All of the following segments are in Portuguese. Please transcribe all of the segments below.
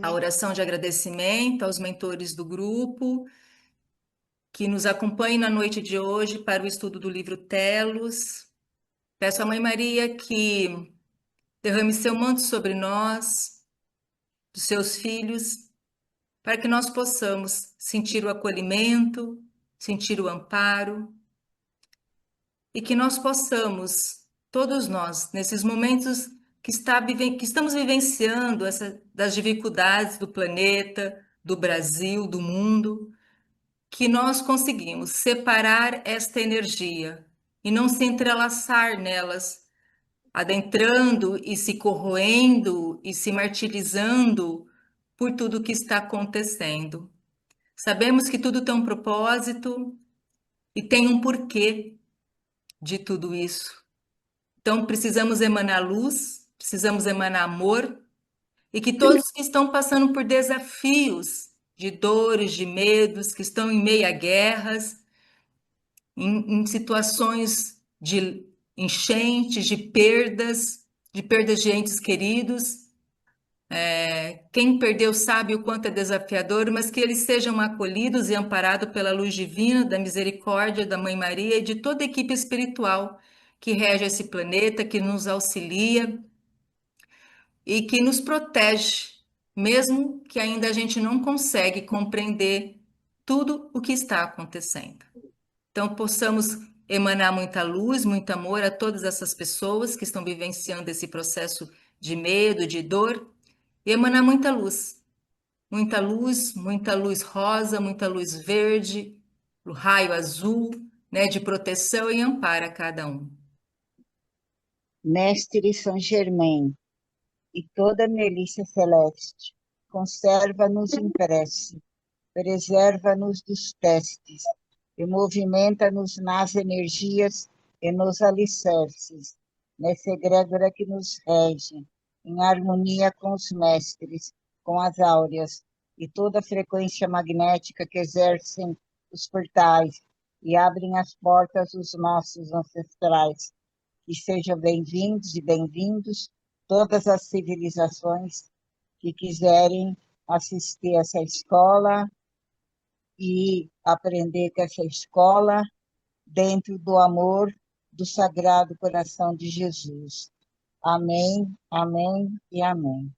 A oração de agradecimento aos mentores do grupo, que nos acompanhem na noite de hoje para o estudo do livro Telos. Peço à Mãe Maria que derrame seu manto sobre nós, dos seus filhos, para que nós possamos sentir o acolhimento, sentir o amparo, e que nós possamos, todos nós, nesses momentos que estamos vivenciando das dificuldades do planeta, do Brasil, do mundo, que nós conseguimos separar esta energia e não se entrelaçar nelas, adentrando e se corroendo e se martirizando por tudo que está acontecendo. Sabemos que tudo tem um propósito e tem um porquê de tudo isso. Então, precisamos emanar luz, precisamos emanar amor, e que todos que estão passando por desafios, de dores, de medos, que estão em meio a guerras, em situações de enchentes, de perdas de entes queridos. Quem perdeu sabe o quanto é desafiador, mas que eles sejam acolhidos e amparados pela luz divina, da misericórdia da Mãe Maria e de toda a equipe espiritual que rege esse planeta, que nos auxilia e que nos protege, mesmo que ainda a gente não consegue compreender tudo o que está acontecendo. Então, possamos emanar muita luz, muito amor a todas essas pessoas que estão vivenciando esse processo de medo, de dor, e emanar muita luz rosa, muita luz verde, o raio azul, né, de proteção e amparo a cada um. Mestre São Germain e toda milícia celeste, conserva-nos em prece, preserva-nos dos testes, e movimenta-nos nas energias e nos alicerces, nessa egrégora que nos rege, em harmonia com os mestres, com as áureas, e toda a frequência magnética que exercem os portais e abrem as portas dos nossos ancestrais. Que sejam bem-vindos e bem-vindos todas as civilizações que quiserem assistir a essa escola e aprender com essa escola dentro do amor do Sagrado Coração de Jesus. Amém, amém e amém.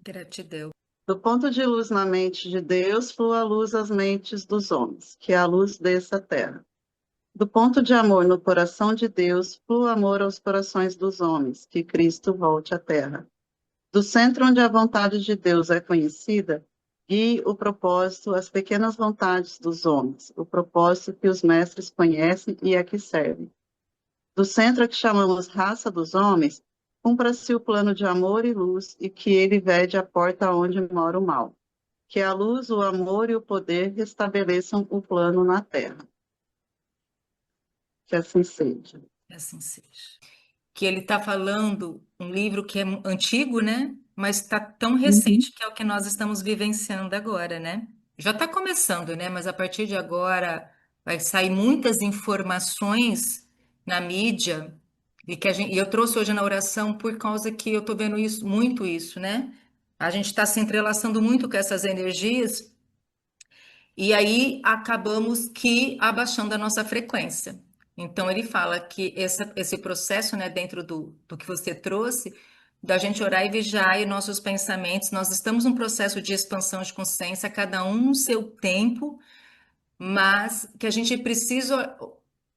Gratidão. Do ponto de luz na mente de Deus, flua a luz às mentes dos homens, que a luz desça à terra. Do ponto de amor no coração de Deus, flua amor aos corações dos homens, que Cristo volte à terra. Do centro onde a vontade de Deus é conhecida, guie o propósito às pequenas vontades dos homens, o propósito que os mestres conhecem e a que servem. Do centro a que chamamos raça dos homens, cumpra-se o plano de amor e luz e que ele vede a porta onde mora o mal. Que a luz, o amor e o poder restabeleçam o plano na terra. Que assim seja. Que assim seja. Que ele está falando um livro que é antigo, né? Mas está tão recente que é o que nós estamos vivenciando agora, né? Já está começando, né? Mas a partir de agora vai sair muitas informações na mídia e eu trouxe hoje na oração por causa que eu estou vendo isso, muito isso, né? A gente está se entrelaçando muito com essas energias e aí acabamos que abaixando a nossa frequência. Então ele fala que esse processo, né, dentro do que você trouxe, da gente orar e vigiar e nossos pensamentos, nós estamos num processo de expansão de consciência, cada um no seu tempo, mas que a gente precisa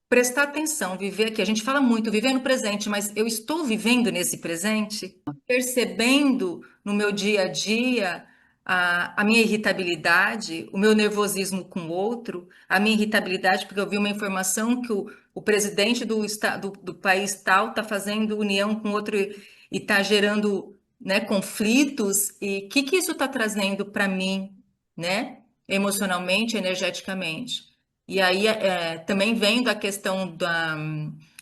prestar atenção, viver aqui. A gente fala muito, viver no presente, mas eu estou vivendo nesse presente, percebendo no meu dia a dia a minha irritabilidade, o meu nervosismo com o outro, a minha irritabilidade, porque eu vi uma informação que o presidente do país tal está fazendo união com outro e está gerando, né, conflitos, e o que isso está trazendo para mim, né? Emocionalmente, energeticamente. E aí também vendo a questão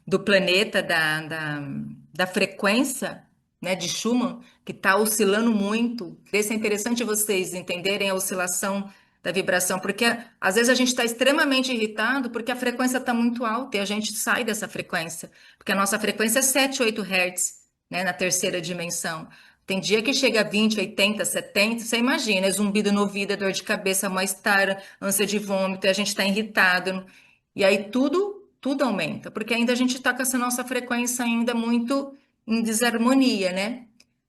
do planeta, da frequência, né, de Schumann, que está oscilando muito. Isso é interessante vocês entenderem a oscilação da vibração, porque às vezes a gente está extremamente irritado porque a frequência está muito alta e a gente sai dessa frequência, porque a nossa frequência é 7, 8 Hz, né, na terceira dimensão. Tem dia que chega a 20, 80, 70, você imagina, é zumbido no ouvido, é dor de cabeça, mal-estar, ânsia de vômito, e a gente está irritado. E aí tudo aumenta, porque ainda a gente está com essa nossa frequência ainda muito em desarmonia, né?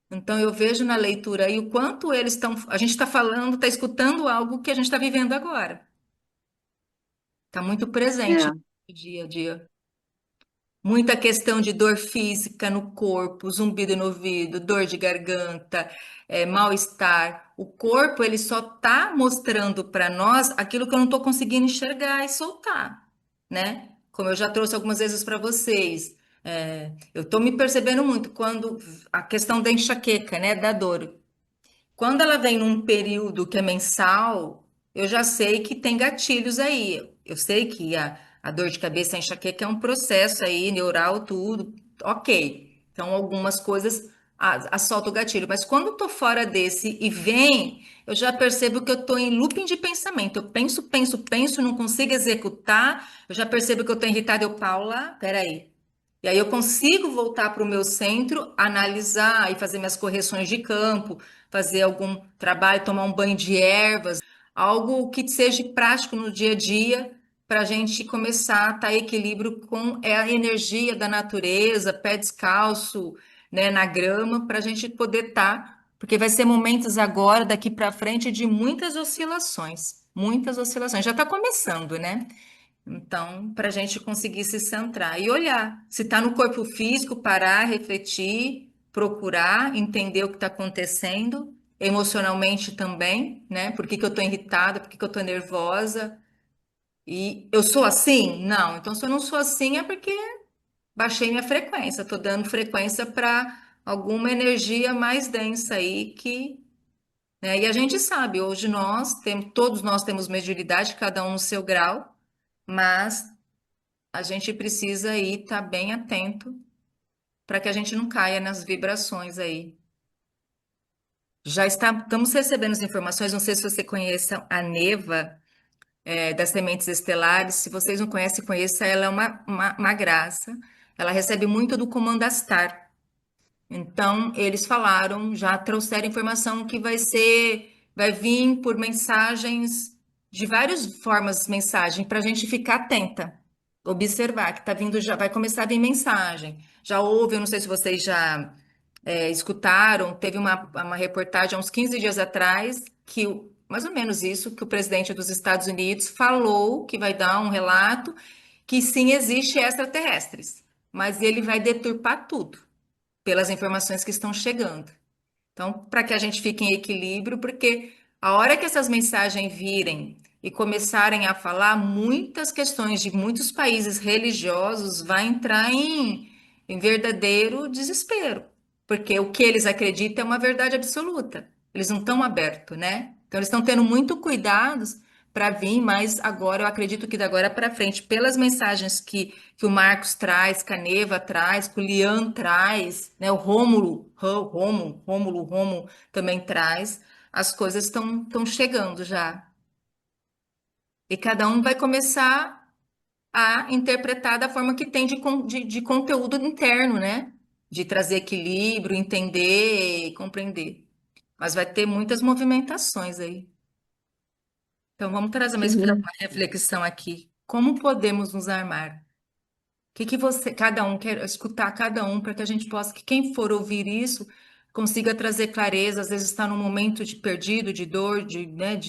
Então eu vejo na leitura aí o quanto eles estão. A gente está falando, está escutando algo que a gente está vivendo agora. Está muito presente É, no dia a dia. Muita questão de dor física no corpo, zumbido no ouvido, dor de garganta, mal-estar. O corpo ele só está mostrando para nós aquilo que eu não estou conseguindo enxergar e soltar, né? Como eu já trouxe algumas vezes para vocês. Eu estou me percebendo muito quando a questão da enxaqueca, né, da dor. Quando ela vem num período que é mensal, eu já sei que tem gatilhos aí. Eu sei que a dor de cabeça, a enxaqueca é um processo aí, neural, tudo. Ok. Então, algumas coisas assaltam o gatilho. Mas quando eu tô fora desse e vem, eu já percebo que eu tô em looping de pensamento. Eu penso, penso, penso, não consigo executar. Eu já percebo que eu tô irritada. Eu, Paula, peraí. E aí eu consigo voltar para o meu centro, analisar e fazer minhas correções de campo, fazer algum trabalho, tomar um banho de ervas, algo que seja prático no dia a dia, para a gente começar a estar em equilíbrio com a energia da natureza, pé descalço, né, na grama, para a gente poder estar, porque vai ser momentos agora, daqui para frente, de muitas oscilações. Muitas oscilações. Já está começando, né? Então, para a gente conseguir se centrar e olhar. Se está no corpo físico, parar, refletir, procurar, entender o que está acontecendo, emocionalmente também, né? Por que que eu estou irritada? Por que que eu estou nervosa? E eu sou assim? Não. Então, se eu não sou assim, é porque baixei minha frequência. Estou dando frequência para alguma energia mais densa aí que. Né? E a gente sabe, hoje todos nós temos mediunidade, cada um no seu grau, mas a gente precisa aí estar bem atento para que a gente não caia nas vibrações aí. Estamos recebendo as informações, não sei se você conhece a Neva, das Sementes Estelares. Se vocês não conhecem, conheça, ela é uma graça. Ela recebe muito do Comando Astar. Então, eles falaram, já trouxeram informação que vai vir por mensagens, de várias formas, mensagem, para a gente ficar atenta, observar que está vindo, já vai começar a vir mensagem. Já houve, eu não sei se vocês já escutaram, teve uma reportagem há uns 15 dias atrás, mais ou menos isso, que o presidente dos Estados Unidos falou que vai dar um relato que sim, existe extraterrestres, mas ele vai deturpar tudo pelas informações que estão chegando. Então, para que a gente fique em equilíbrio, porque a hora que essas mensagens virem e começarem a falar, muitas questões de muitos países religiosos vai entrar em verdadeiro desespero, porque o que eles acreditam é uma verdade absoluta. Eles não estão abertos, né? Então, eles estão tendo muito cuidado para vir, mas agora eu acredito que de agora para frente, pelas mensagens que o Marcos traz, que a Neva traz, que o Lian traz, né, o Rômulo também traz, as coisas estão chegando já. E cada um vai começar a interpretar da forma que tem de conteúdo interno, né? De trazer equilíbrio, entender, compreender. Mas vai ter muitas movimentações aí. Então vamos trazer mais para sim. uma reflexão aqui. Como podemos nos armar? Que você, cada um quer escutar cada um para que a gente possa, que quem for ouvir isso consiga trazer clareza, às vezes está num momento de perdido, de dor, né,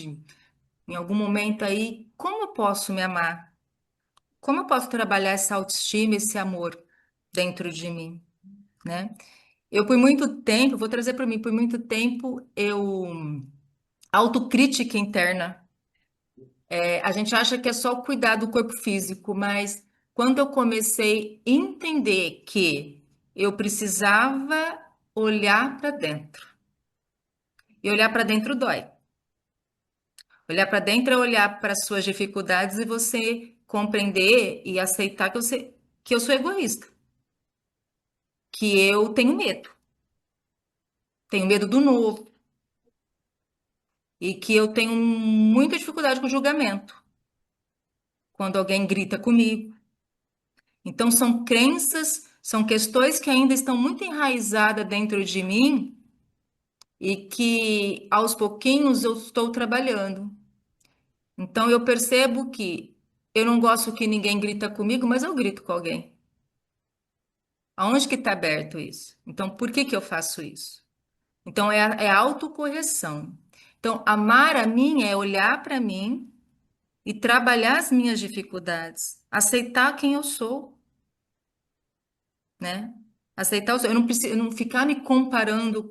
em algum momento aí, como eu posso me amar? Como eu posso trabalhar essa autoestima, esse amor dentro de mim, né? Eu por muito tempo, vou trazer para mim, por muito tempo autocrítica interna. A gente acha que é só cuidar do corpo físico, mas quando eu comecei a entender que eu precisava olhar para dentro, e olhar para dentro dói. Olhar para dentro é olhar para as suas dificuldades e você compreender e aceitar que eu sou egoísta, que eu tenho medo do novo, e que eu tenho muita dificuldade com julgamento, quando alguém grita comigo. Então, são crenças, são questões que ainda estão muito enraizadas dentro de mim, e que aos pouquinhos eu estou trabalhando. Então eu percebo que eu não gosto que ninguém grita comigo, mas eu grito com alguém. Aonde que está aberto isso? Então por que que eu faço isso? Então é a autocorreção. Então amar a mim é olhar para mim e trabalhar as minhas dificuldades, aceitar quem eu sou, né? Aceitar, eu não preciso, eu não ficar me comparando,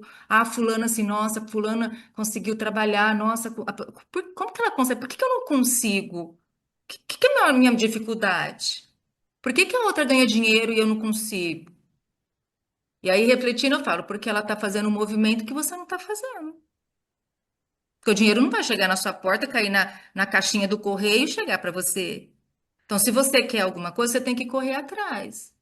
fulana assim, nossa, fulana conseguiu trabalhar, nossa, como que ela consegue? Por que que eu não consigo? Que é a minha dificuldade? Por que que a outra ganha dinheiro e eu não consigo? E aí, refletindo, eu falo, porque ela está fazendo um movimento que você não está fazendo. Porque o dinheiro não vai chegar na sua porta, cair na caixinha do correio e chegar para você. Então, se você quer alguma coisa, você tem que correr atrás.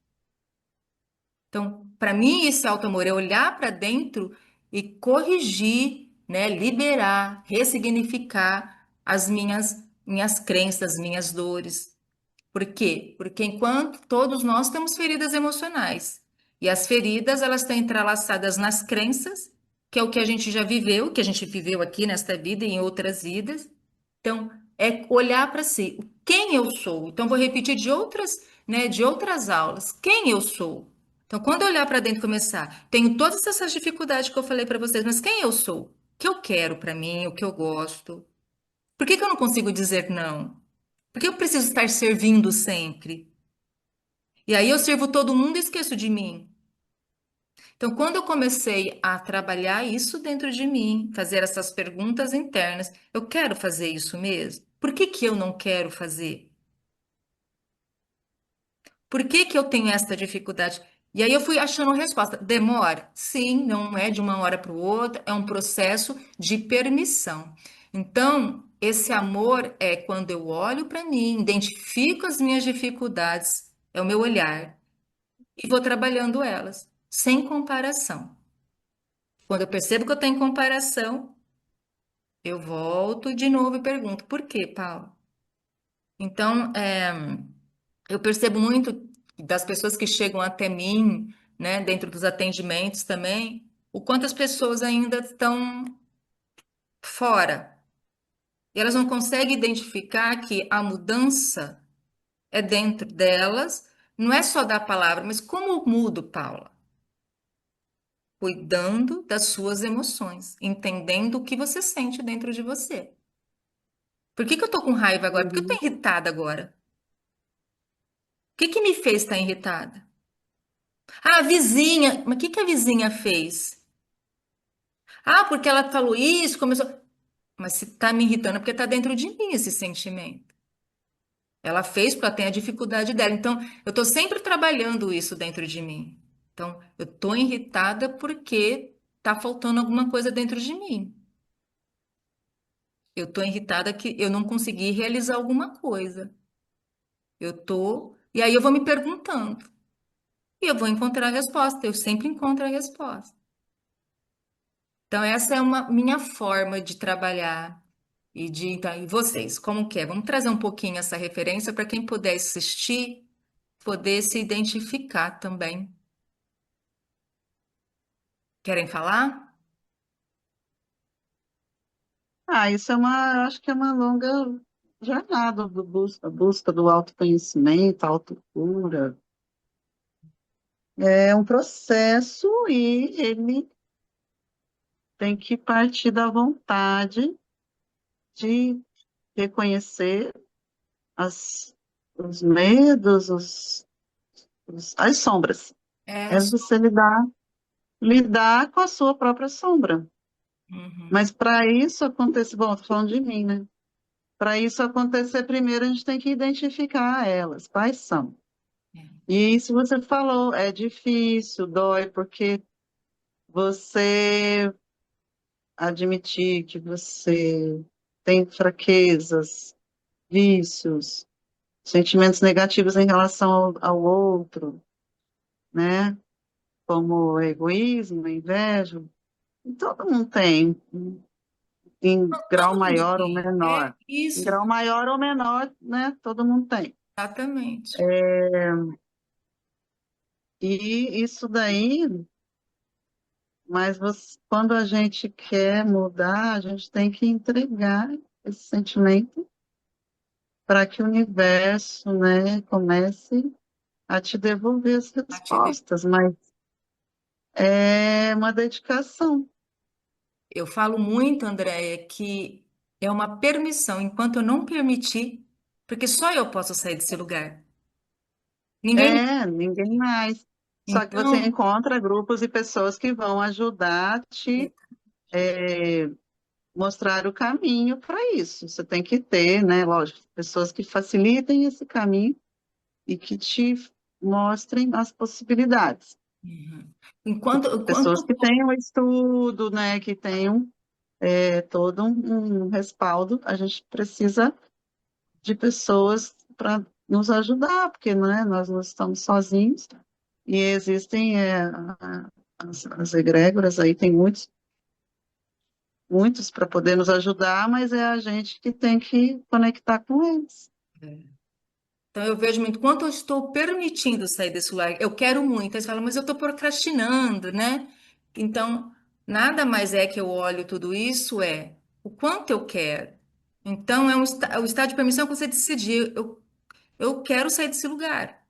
Então, para mim, esse auto-amor é olhar para dentro e corrigir, né, liberar, ressignificar as minhas crenças, minhas dores. Por quê? Porque enquanto todos nós temos feridas emocionais, e as feridas, elas estão entrelaçadas nas crenças, que é o que a gente já viveu, que a gente viveu aqui nesta vida e em outras vidas. Então, é olhar para si, quem eu sou. Então, vou repetir de outras aulas, quem eu sou. Então, quando eu olhar para dentro e começar, tenho todas essas dificuldades que eu falei para vocês, mas quem eu sou? O que eu quero para mim, o que eu gosto? Por que que eu não consigo dizer não? Por que eu preciso estar servindo sempre? E aí eu sirvo todo mundo e esqueço de mim. Então, quando eu comecei a trabalhar isso dentro de mim, fazer essas perguntas internas, eu quero fazer isso mesmo? Por que que eu não quero fazer? Por que que eu tenho essa dificuldade? E aí eu fui achando resposta. Demora? Sim, não é de uma hora para outra, é um processo de permissão. Então, esse amor é quando eu olho para mim, identifico as minhas dificuldades, é o meu olhar, e vou trabalhando elas, sem comparação. Quando eu percebo que eu tenho comparação, eu volto de novo e pergunto, por quê, Paulo? Então, eu percebo muito das pessoas que chegam até mim, né, dentro dos atendimentos também, o quanto as pessoas ainda estão fora. E elas não conseguem identificar que a mudança é dentro delas, não é só da palavra, mas como eu mudo, Paula? Cuidando das suas emoções, entendendo o que você sente dentro de você. Por que que eu tô com raiva agora? Por que eu tô Uhum. irritada agora? O que que me fez estar irritada? A vizinha, mas o que que a vizinha fez? Porque ela falou isso, começou. Mas se tá me irritando é porque tá dentro de mim esse sentimento. Ela fez porque ela tem a dificuldade dela. Então, eu tô sempre trabalhando isso dentro de mim. Então, eu tô irritada porque tá faltando alguma coisa dentro de mim. Eu tô irritada que eu não consegui realizar alguma coisa. Eu tô, e aí eu vou me perguntando. E eu vou encontrar a resposta. Eu sempre encontro a resposta. Então, essa é uma minha forma de trabalhar. Então, e vocês, como que é? Vamos trazer um pouquinho essa referência para quem puder assistir, poder se identificar também. Querem falar? Isso eu acho que é uma longa jornada busca do autoconhecimento, autocura. É um processo e ele tem que partir da vontade de reconhecer os medos, as sombras. É, É você lidar com a sua própria sombra. uhum, Mas para isso acontecer, bom, estou falando de mim, né? Para isso acontecer, primeiro a gente tem que identificar elas, quais são. é. E isso você falou, é difícil, dói, porque você admitir que você tem fraquezas, vícios, sentimentos negativos em relação ao outro, né? Como egoísmo, inveja. Todo mundo tem, em grau Todo mundo maior ou tem. É menor. Em isso, grau maior ou menor, né? Todo mundo tem. exatamente. E isso daí Mas quando a gente quer mudar, a gente tem que entregar esse sentimento para que o universo, né, comece a te devolver as respostas, mas é uma dedicação. Eu falo muito, Andréia, que é uma permissão, enquanto eu não permitir, porque só eu posso sair desse lugar. Ninguém. É, ninguém mais. Só que você Então, encontra grupos e pessoas que vão ajudar a te mostrar o caminho para isso. Você tem que ter, né, lógico, pessoas que facilitem esse caminho e que te mostrem as possibilidades. uhum. Pessoas Enquanto que tenham estudo, né, que tenham todo um respaldo, a gente precisa de pessoas para nos ajudar, porque, né, nós não estamos sozinhos e existem as egrégoras aí, tem muitos para poder nos ajudar, mas é a gente que tem que conectar com eles. Então, eu vejo muito, quanto eu estou permitindo sair desse lugar, eu quero muito. Aí você fala, mas eu estou procrastinando, né? Então, nada mais é que eu olho tudo isso, é o quanto eu quero. Então, é o estado de permissão que você decidir, eu quero sair desse lugar,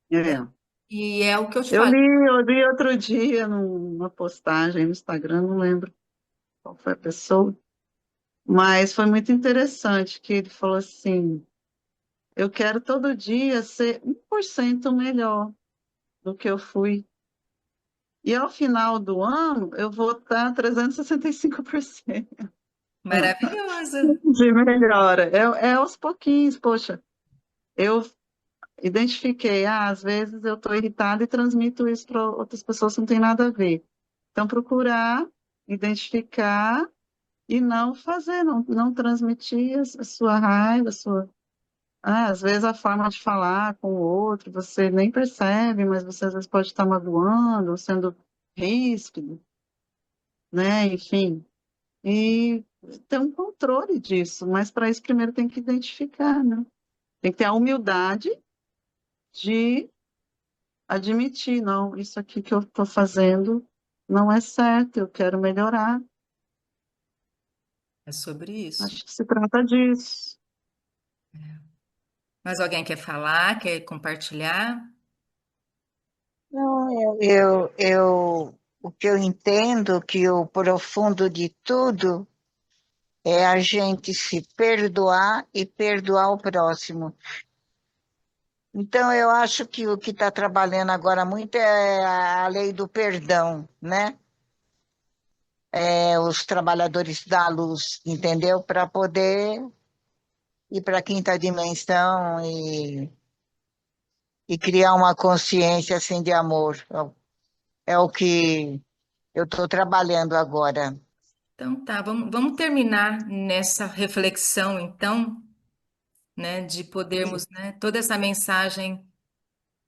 né? É. E é o que eu te Eu falo. li, eu li outro dia numa postagem no Instagram, não lembro qual foi a pessoa, mas foi muito interessante que ele falou assim, eu quero todo dia ser 1% melhor do que eu fui. E ao final do ano, eu vou estar 365% Maravilhoso. de melhora. É aos pouquinhos, poxa. Eu identifiquei, às vezes eu estou irritada e transmito isso para outras pessoas que não tem nada a ver. Então, procurar identificar e não fazer, não transmitir a sua raiva, a sua. Às vezes a forma de falar com o outro, você nem percebe, mas você às vezes pode estar magoando, ou sendo ríspido, né? Enfim. E ter um controle disso, mas para isso primeiro tem que identificar, né? Tem que ter a humildade de admitir, não, isso aqui que eu estou fazendo não é certo, eu quero melhorar. É sobre isso. Acho que se trata disso. Mas alguém quer falar, quer compartilhar? Não, o que eu entendo, que o profundo de tudo é a gente se perdoar e perdoar o próximo. Então, eu acho que o que está trabalhando agora muito é a lei do perdão, né? É os trabalhadores da luz, entendeu? Para poder ir para a quinta dimensão e criar uma consciência assim de amor. É o que eu estou trabalhando agora. Então tá, vamos terminar nessa reflexão, então, né, de podermos, né, toda essa mensagem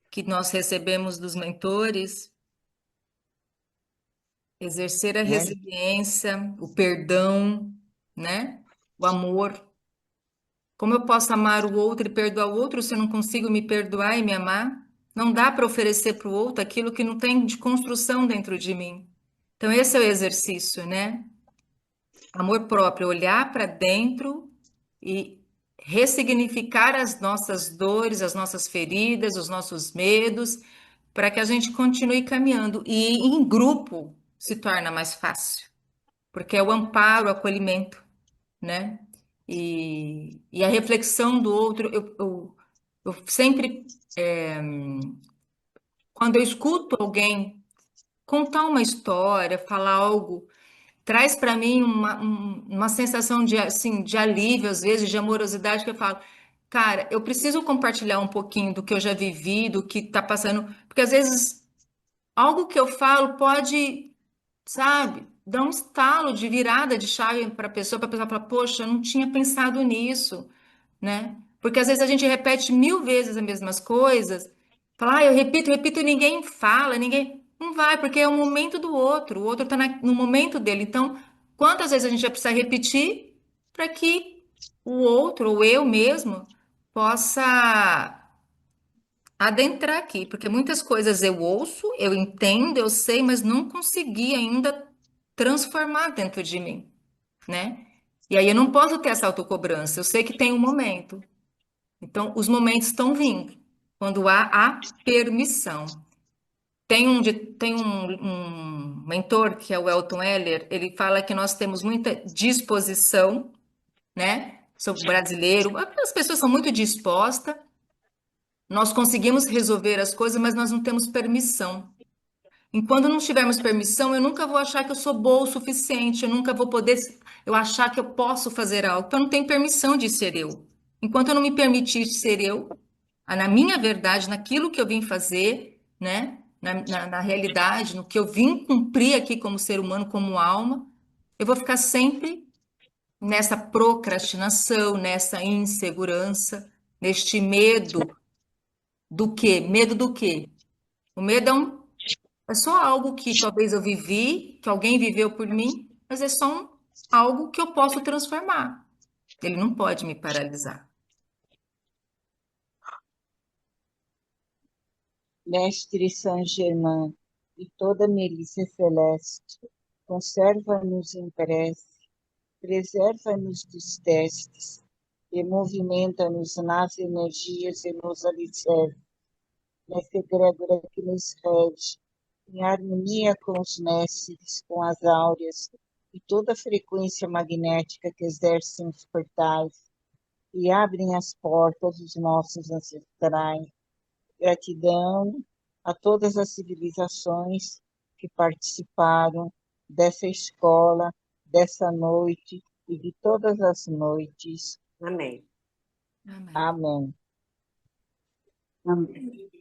que nós recebemos dos mentores, exercer a Né? resiliência, o perdão, né, o amor. Como eu posso amar o outro e perdoar o outro se eu não consigo me perdoar e me amar? Não dá para oferecer para o outro aquilo que não tem de construção dentro de mim. Então, esse é o exercício, né? Amor próprio, olhar para dentro e ressignificar as nossas dores, as nossas feridas, os nossos medos, para que a gente continue caminhando. E em grupo se torna mais fácil, porque é o amparo, o acolhimento, né? E a reflexão do outro, eu sempre, quando eu escuto alguém contar uma história, falar algo, traz para mim uma sensação de, assim, de alívio, às vezes, de amorosidade, que eu falo, cara, eu preciso compartilhar um pouquinho do que eu já vivi, do que está passando, porque às vezes algo que eu falo pode, sabe, dar um estalo de virada de chave para a pessoa falar, poxa, eu não tinha pensado nisso, né? Porque às vezes a gente repete 1000 vezes as mesmas coisas, fala, eu repito e ninguém fala, ninguém. Não vai, porque é o momento do outro, o outro está no momento dele. Então, quantas vezes a gente vai precisar repetir para que o outro, ou eu mesmo, possa adentrar aqui, porque muitas coisas eu ouço, eu entendo, eu sei, mas não consegui ainda transformar dentro de mim, né? E aí eu não posso ter essa autocobrança, eu sei que tem um momento. Então, os momentos estão vindo, quando há a permissão. Tem um mentor, que é o Elton Heller, ele fala que nós temos muita disposição, né? Sou brasileiro, as pessoas são muito dispostas, nós conseguimos resolver as coisas, mas nós não temos permissão. Enquanto não tivermos permissão, eu nunca vou achar que eu sou boa o suficiente, eu nunca vou poder, eu achar que eu posso fazer algo. Então, eu não tenho permissão de ser eu. Enquanto eu não me permitir ser eu, na minha verdade, naquilo que eu vim fazer, né? Na realidade, no que eu vim cumprir aqui como ser humano, como alma, eu vou ficar sempre nessa procrastinação, nessa insegurança, neste medo do quê? Medo do quê? O medo é só algo que talvez eu vivi, que alguém viveu por mim, mas é só algo que eu posso transformar. Ele não pode me paralisar. Mestre Saint Germain e toda milícia celeste, conserva-nos em prece, preserva-nos dos testes e movimenta-nos nas energias e nos alicerces, nessa egrégora que nos rege, em harmonia com os mestres, com as áureas e toda a frequência magnética que exercem os portais e abrem as portas dos nossos ancestrais. Gratidão a todas as civilizações que participaram dessa escola, dessa noite e de todas as noites. Amém. Amém. Amém. Amém.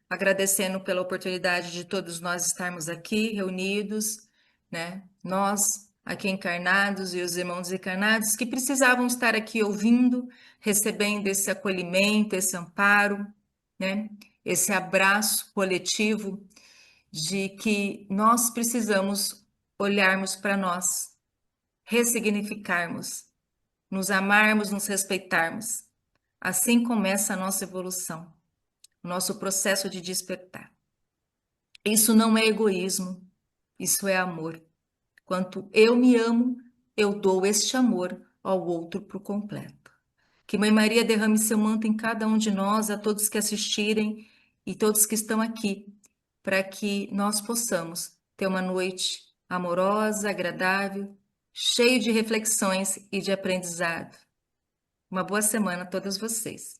Agradecendo pela oportunidade de todos nós estarmos aqui reunidos, né? Nós aqui encarnados e os irmãos encarnados que precisavam estar aqui ouvindo, recebendo esse acolhimento, esse amparo, né? Esse abraço coletivo de que nós precisamos olharmos para nós, ressignificarmos, nos amarmos, nos respeitarmos. Assim começa a nossa evolução, o nosso processo de despertar. Isso não é egoísmo, isso é amor. Quanto eu me amo, eu dou este amor ao outro por completo. Que Mãe Maria derrame seu manto em cada um de nós, a todos que assistirem e todos que estão aqui, para que nós possamos ter uma noite amorosa, agradável, cheio de reflexões e de aprendizado. Uma boa semana a todos vocês.